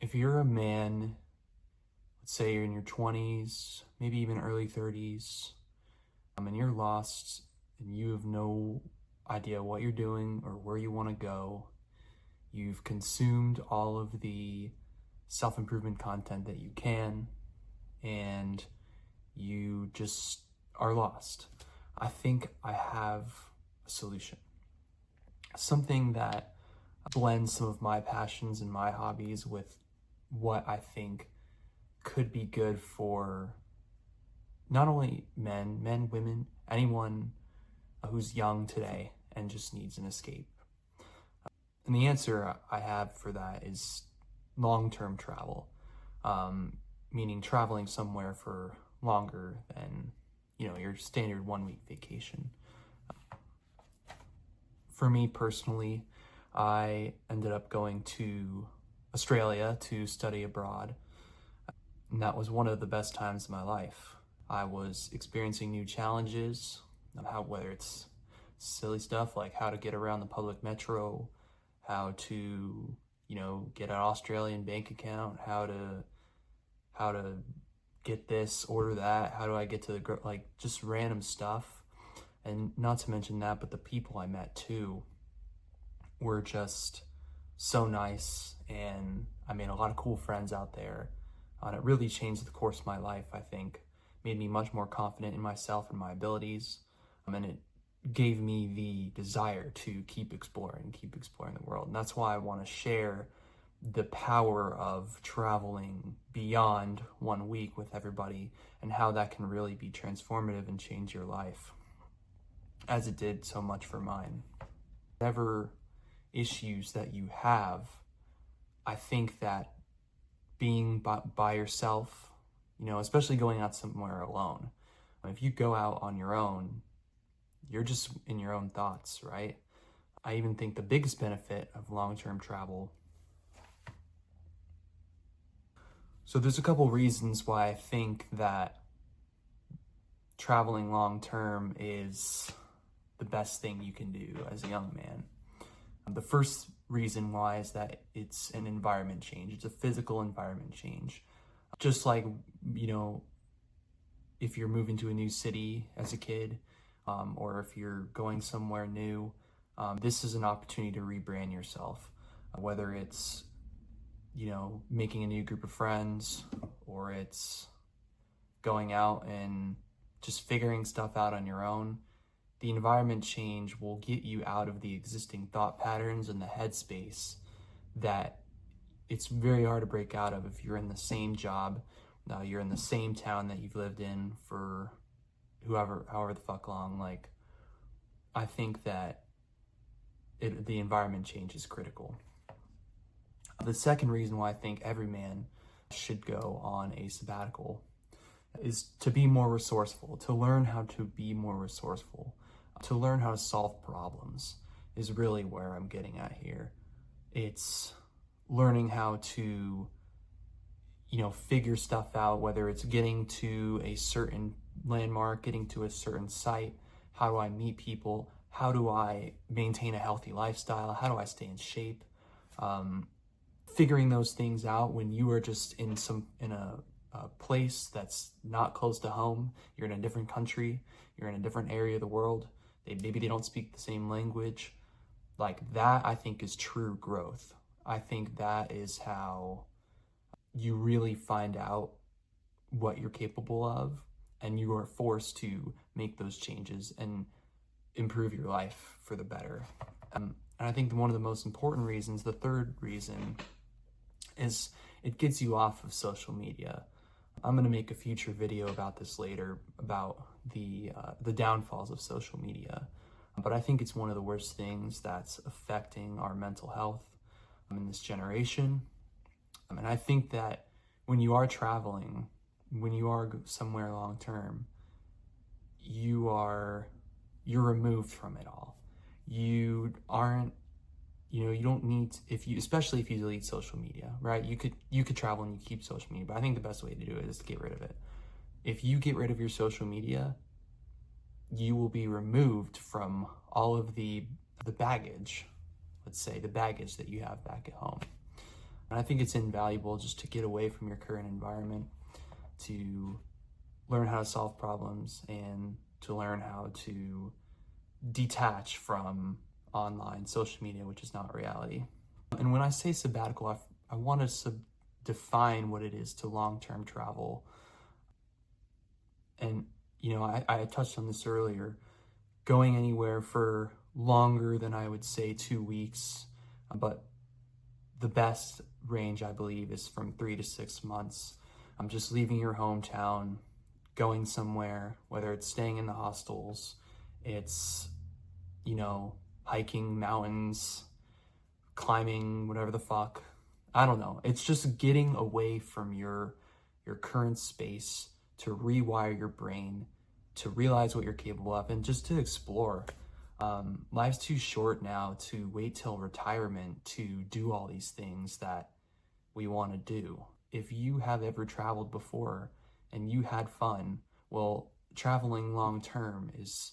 If you're a man, let's say you're in your 20s, maybe even early 30s, and you're lost and you have no idea what you're doing or where you want to go, you've consumed all of the self-improvement content that you can, and you just are lost. I think I have a solution. Something that blends some of my passions and my hobbies with what I think could be good for not only men, women, anyone who's young today and just needs an escape. And the answer I have for that is long-term travel, meaning traveling somewhere for longer than, your standard 1 week vacation. For me personally, I ended up going to Australia to study abroad, and that was one of the best times of my life. I was experiencing new challenges, whether it's silly stuff like how to get around the public metro, how to, get an Australian bank account, how to get this, order that, how do I get to just random stuff. And not to mention that, but the people I met too were just so nice, and I made a lot of cool friends out there. And it really changed the course of my life, I think. Made me much more confident in myself and my abilities. And it gave me the desire to keep exploring the world. And that's why I want to share the power of traveling beyond 1 week with everybody, and how that can really be transformative and change your life, as it did so much for mine. Whatever issues that you have, I think that being by yourself, especially going out somewhere alone, if you go out on your own, you're just in your own thoughts, right? I even think the biggest benefit of long-term travel. So there's a couple reasons why I think that traveling long-term is the best thing you can do as a young man. The first reason why is that it's an environment change. It's a physical environment change. Just like, if you're moving to a new city as a kid, or if you're going somewhere new, this is an opportunity to rebrand yourself, whether it's, making a new group of friends, or it's going out and just figuring stuff out on your own. The environment change will get you out of the existing thought patterns and the headspace that it's very hard to break out of if you're in the same job, you're in the same town that you've lived in for however the fuck long. I think that the environment change is critical. The second reason why I think every man should go on a sabbatical is to be more resourceful, to learn how to be more resourceful, to learn how to solve problems is really where I'm getting at here. It's learning how to, figure stuff out, whether it's getting to a certain landmark, getting to a certain site. How do I meet people? How do I maintain a healthy lifestyle? How do I stay in shape? Figuring those things out when you are just in a place that's not close to home. You're in a different country, you're in a different area of the world. Maybe they don't speak the same language. That, I think, is true growth. I think that is how you really find out what you're capable of, and you are forced to make those changes and improve your life for the better. And I think one of the most important reasons, the third reason, is it gets you off of social media. I'm going to make a future video about this later, about the downfalls of social media. But I think it's one of the worst things that's affecting our mental health in this generation. And I think that when you are traveling, when you are somewhere long term, you're removed from it all. You aren't, you don't need, especially if you delete social media, right? You could travel and you keep social media, but I think the best way to do it is to get rid of it. If you get rid of your social media, you will be removed from all of the baggage, let's say the baggage that you have back at home. And I think it's invaluable just to get away from your current environment, to learn how to solve problems, and to learn how to detach from online social media, which is not reality. And when I say sabbatical, I want to define what it is to long-term travel. And, I touched on this earlier, going anywhere for longer than I would say 2 weeks, but the best range, I believe, is from 3 to 6 months. I'm just leaving your hometown, going somewhere, whether it's staying in the hostels, it's, hiking mountains, climbing, whatever the fuck. I don't know. It's just getting away from your current space to rewire your brain, to realize what you're capable of, and just to explore. Life's too short now to wait till retirement to do all these things that we want to do. If you have ever traveled before and you had fun, well, traveling long term is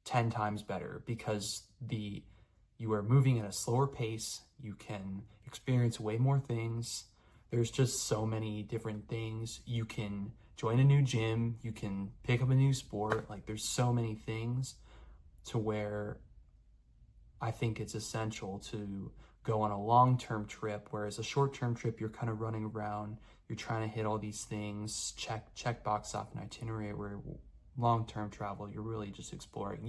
10 times better because you are moving at a slower pace. You can experience way more things. There's just so many different things. You can join a new gym. You can pick up a new sport. Like, there's so many things to where I think it's essential to go on a long-term trip, whereas a short-term trip, you're kind of running around, you're trying to hit all these things, check box off an itinerary, where long-term travel, you're really just exploring.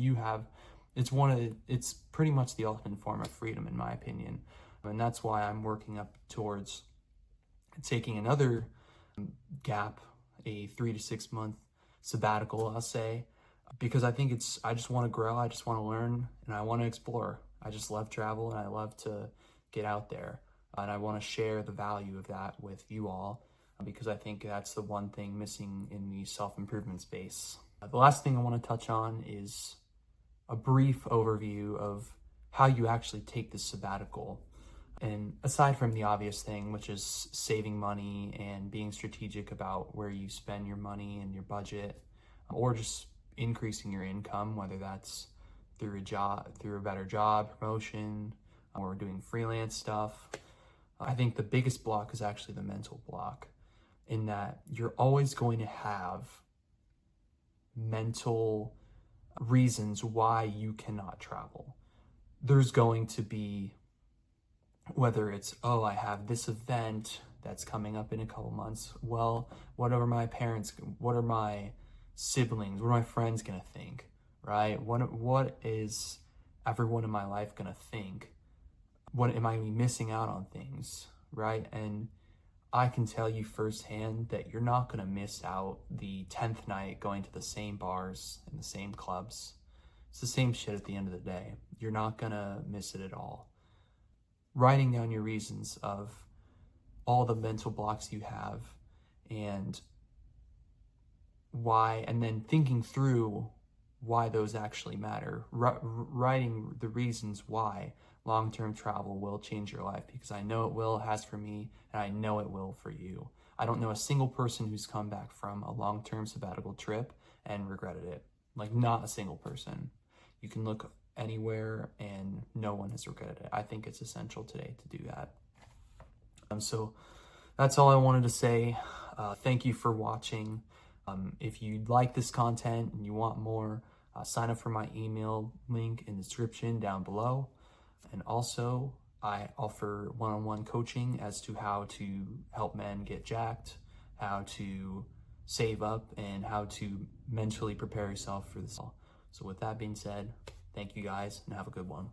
It's pretty much the ultimate form of freedom, in my opinion. And that's why I'm working up towards taking another gap, a 3 to 6 month sabbatical, I'll say, because I just want to grow, I just want to learn, and I want to explore. I just love travel, and I love to get out there, and I want to share the value of that with you all, because I think that's the one thing missing in the self-improvement space. The last thing I want to touch on is a brief overview of how you actually take this sabbatical. And aside from the obvious thing, which is saving money and being strategic about where you spend your money and your budget, or just increasing your income, whether that's through a better job, promotion, or doing freelance stuff, I think the biggest block is actually the mental block, in that you're always going to have mental reasons why you cannot travel. There's going to be, whether it's, oh, I have this event that's coming up in a couple months. Well, what are my parents, what are my siblings, what are my friends gonna think, right? What is everyone in my life gonna think? What am I gonna be missing out on things, right? And I can tell you firsthand that you're not gonna miss out the 10th night going to the same bars and the same clubs. It's the same shit at the end of the day. You're not gonna miss it at all. Writing down your reasons of all the mental blocks you have and why, and then thinking through why those actually matter. Writing the reasons why long-term travel will change your life, because I know it will, it has for me, and I know it will for you. I don't know a single person who's come back from a long-term sabbatical trip and regretted it. Like, not a single person. You can look anywhere and no one has regretted it. I think it's essential today to do that. So that's all I wanted to say. Thank you for watching. If you like this content and you want more, sign up for my email link in the description down below. And also, I offer one-on-one coaching as to how to help men get jacked, how to save up, and how to mentally prepare yourself for this all. So with that being said, thank you guys, and have a good one.